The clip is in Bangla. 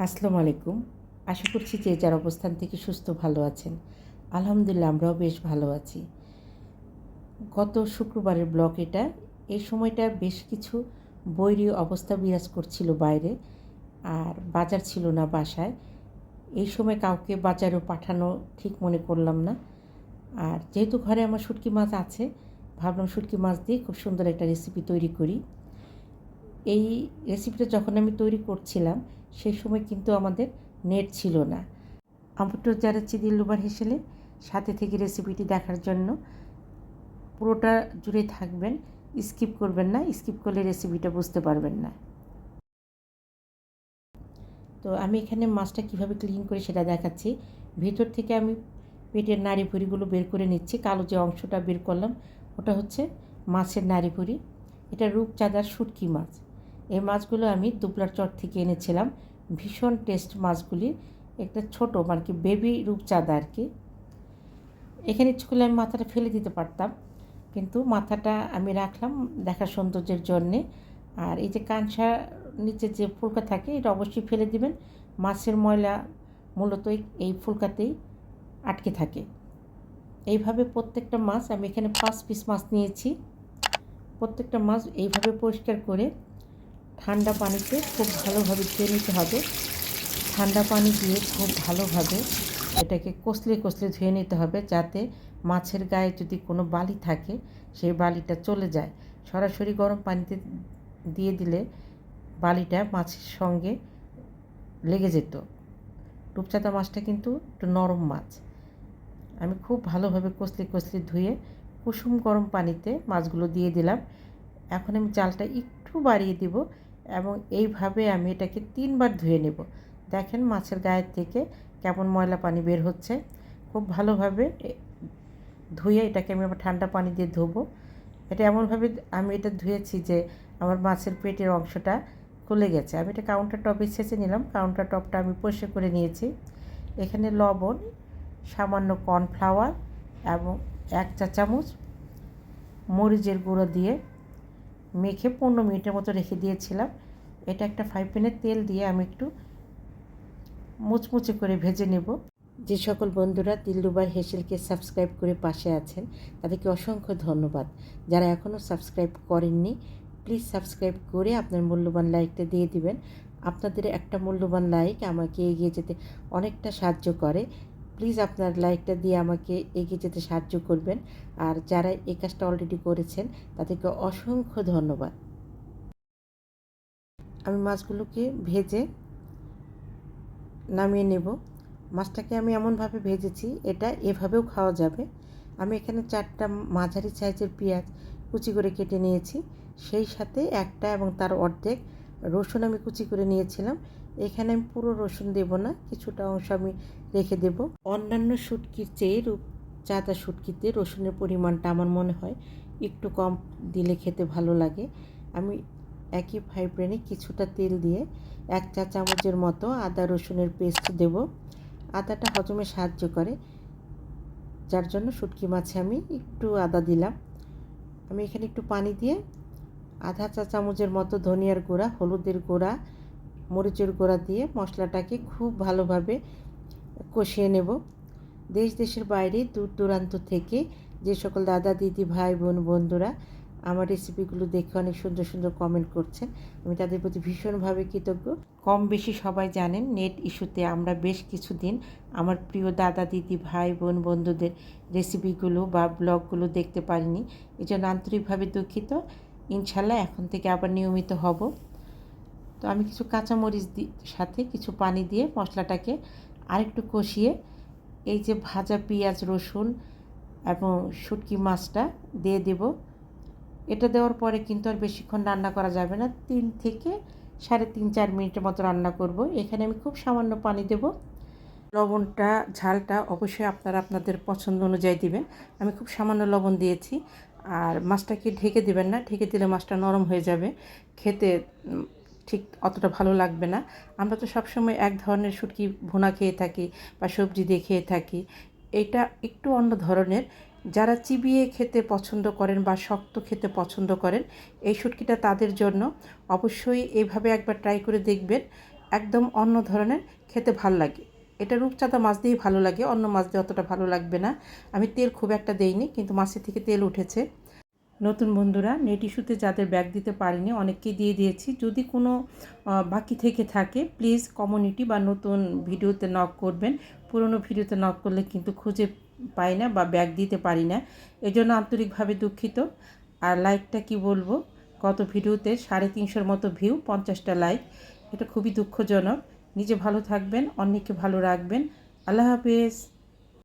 আসসালামু আলাইকুম। আশা করছি যে যার অবস্থান থেকে সুস্থ ভালো আছেন। আলহামদুলিল্লাহ আমরাও বেশ ভালো আছি। গত শুক্রবারের ব্লগ এটা। এই সময়টা বেশ কিছু বৈরী অবস্থা বিরাজ করছিল বাইরে, আর বাজার ছিল না বাসায়। এই সময় কাউকে বাজারেও পাঠানো ঠিক মনে করলাম না। আর যেহেতু ঘরে আমার শুটকি মাছ আছে, ভাবলাম শুটকি মাছ দিয়ে খুব সুন্দর একটা রেসিপি তৈরি করি। এই রেসিপিটা যখন আমি তৈরি করছিলাম সেই সময় কিন্তু আমাদের নেট ছিল না। আমন্ত্রণ জানাচ্ছি দিলরুবার হেসেলে, সাথে থেকে রেসিপিটি দেখার জন্য। পুরোটা জুড়ে থাকবেন, স্কিপ করবেন না, স্কিপ করলে রেসিপিটা বুঝতে পারবেন না। তো আমি এখানে মাছটা কিভাবে ক্লিন করে সেটা দেখাচ্ছি। ভেতর থেকে আমি পেটের নাড়ি ভুঁড়িগুলো বের করে নিচ্ছি। কালো যে অংশটা বের করলাম ওটা হচ্ছে মাছের নাড়ি ভুঁড়ি। এটা রূপচাঁদার শুটকি মাছ। এই মাছগুলো আমি দুবলার চর থেকে এনেছিলাম। ভীষণ টেস্ট মাছগুলি। একটা ছোট মানে কি বেবি রূপচাঁদা আর কি। এখানে ইচ্ছে করলে আমি মাথাটা ফেলে দিতে পারতাম, কিন্তু মাথাটা আমি রাখলাম দেখার সৌন্দর্যের জন্যে। আর এই যে কাঁচা নিচে যে ফুলকা থাকে এটা অবশ্যই ফেলে দিবেন। মাছের ময়লা মূলত এই ফুলকাতেই আটকে থাকে। এইভাবে প্রত্যেকটা মাছ, আমি এখানে 5 পিস মাছ নিয়েছি, প্রত্যেকটা মাছ এইভাবে পরিষ্কার করে ঠান্ডা পানিতে খুব ভালোভাবে ধুয়ে নিতে হবে। ঠান্ডা পানি দিয়ে খুব ভালোভাবে এটাকে কষলে কষলে ধুয়ে নিতে হবে, যাতে মাছের গায়ে যদি কোনো বালি থাকে সেই বালিটা চলে যায়। সরাসরি গরম পানিতে দিয়ে দিলে বালিটা মাছের সঙ্গে লেগে যেত। রূপচাঁদা মাছটা কিন্তু একটু নরম মাছ। আমি খুব ভালোভাবে কষলে কষলে ধুয়ে কুসুম গরম পানিতে মাছগুলো দিয়ে দিলাম। এখন আমি জালটা একটু বাড়িয়ে দিব এবং এইভাবে আমি এটাকে 3 বার ধুয়ে নেব। দেখেন মাছের গায়ের থেকে কেমন ময়লা পানি বের হচ্ছে। খুব ভালোভাবে ধুয়ে এটাকে আমি আবার ঠান্ডা পানি দিয়ে ধোবো। এটা এমনভাবে আমি এটা ধুয়েছি যে আমার মাছের পেটের অংশটা খুলে গেছে। আমি এটা কাউন্টার টপে ছেঁচে নিলাম। কাউন্টার টপটা আমি পরিষ্কার করে নিয়েছি। এখানে লবণ, সামান্য কর্নফ্লাওয়ার এবং 1 চা চামচ মরিচের গুঁড়ো দিয়ে মেখে 15 মিনিটের মতো রেখে দিয়েছিলাম। এটা একটা ফ্রাই প্যানে তেল দিয়ে আমি একটু মুচমুচে করে ভেজে নেব। যে সকল বন্ধুরা দিলরুবার হেসেলকে সাবস্ক্রাইব করে পাশে আছেন তাদেরকে অসংখ্য ধন্যবাদ। যারা এখনও সাবস্ক্রাইব করেননি প্লিজ সাবস্ক্রাইব করে আপনার মূল্যবান লাইকটা দিয়ে দিবেন। আপনাদের একটা মূল্যবান লাইক আমাকে এগিয়ে যেতে অনেকটা সাহায্য করে। প্লিজ আপনার লাইকটা দিয়ে আমাকে এগিয়ে যেতে সাহায্য করবেন। আর যারা এই কাজটা অলরেডি করেছেন তাদেরকে অসংখ্য ধন্যবাদ। আমি মাছগুলোকে ভেজে নামিয়ে নেব। মাছটাকে আমি এমনভাবে ভেজেছি এটা এভাবেও খাওয়া যাবে। আমি এখানে 4টা মাঝারি সাইজের পেঁয়াজ কুচি করে কেটে নিয়েছি, সেই সাথে একটা এবং তার অর্ধেক রসুন আমি কুচি করে নিয়েছিলাম। এখানে আমি পুরো রসুন দেব না, কিছুটা অংশ আমি রেখে দেব। অন্যান্য শুটকির চেয়ে রূপচাঁদা শুটকিতে রসুনের পরিমাণটা আমার মনে হয় একটু কম দিলে খেতে ভালো লাগে। আমি একই ফ্রাই প্যানে কিছুটা তেল দিয়ে 1 চা চামচের মতো আদা রসুনের পেস্ট দেব। আদাটা হজমে সাহায্য করে, যার জন্য শুটকি মাছে আমি একটু আদা দিলাম। আমি এখানে একটু পানি দিয়ে আধা চা চামচের মতো ধনিয়ার গুঁড়া, হলুদের গুঁড়া, মরিচের গুঁড়া দিয়ে মশলাটাকে খুব ভালোভাবে কষিয়ে নেব। দেশ দেশের বাইরে দূর দূরান্ত থেকে যে সকল দাদা দিদি ভাই বোন বন্ধুরা আমার রেসিপিগুলো দেখে অনেক সুন্দর সুন্দর কমেন্ট করছেন, আমি তাদের প্রতি ভীষণভাবে কৃতজ্ঞ। কম বেশি সবাই জানেন নেট ইস্যুতে আমরা বেশ কিছুদিন আমার প্রিয় দাদা দিদি ভাই বোন বন্ধুদের রেসিপিগুলো বা ব্লগগুলো দেখতে পারিনি। এই জন্য আন্তরিকভাবে দুঃখিত। ইনশাল্লাহ এখন থেকে আবার নিয়মিত হব। তো আমি কিছু কাঁচামরিচ সাথে কিছু পানি দিয়ে মশলাটাকে আরেকটু কষিয়ে এই যে ভাজা পেঁয়াজ রসুন এবং শুটকি মাছটা দিয়ে দেব। এটা দেওয়ার পরে কিন্তু আর বেশিক্ষণ রান্না করা যাবে না, 3 থেকে 3.5-4 মিনিটের মতো রান্না করব। এখানে আমি খুব সামান্য পানি দেব। লবণটা ঝালটা অবশ্যই আপনারা আপনাদের পছন্দ অনুযায়ী দিবেন। আমি খুব সামান্য লবণ দিয়েছি। আর মাছটাকে ঢেকে দিবেন না, ঢেকে দিলে মাছটা নরম হয়ে যাবে, খেতে ঠিক অতটা ভালো লাগবে না। আমরা তো সবসময় এক ধরনের শুটকি ভুনা খেয়ে থাকি বা সবজি দিয়ে খেয়ে থাকি। এটা একটু অন্য ধরনের। যারা চিবিয়ে খেতে পছন্দ করেন বা শক্ত খেতে পছন্দ করেন এই শুটকিটা তাদের জন্য। অবশ্যই এইভাবে একবার ট্রাই করে দেখবেন। একদম অন্য ধরনের, খেতে ভাল লাগে। এটা রূপচাঁদা মাছ দিয়েই ভালো লাগে, অন্য মাছ দিয়ে অতটা ভালো লাগবে না। আমি তেল খুব একটা দেইনি, কিন্তু মাছের থেকে তেল উঠেছে। নতুন বন্ধুরা, নেট ইস্যুতে যাদের ব্যাগ দিতে পারিনি অনেককে দিয়ে দিয়েছি। যদি কোনো বাকি থেকে থাকে প্লিজ কমিউনিটি বা নতুন ভিডিওতে নক করবেন। পুরনো ভিডিওতে নক করলে কিন্তু খুঁজে পাই না বা ব্যাগ দিতে পারি না, এজন্য আন্তরিকভাবে দুঃখিত। আর লাইকটা কি বলবো, গত ভিডিওতে 350 মতো ভিউ, 50টা লাইক, এটা খুবই দুঃখজনক। নিজে ভালো থাকবেন, অন্যকে ভালো রাখবেন। আল্লাহ হাফেজ।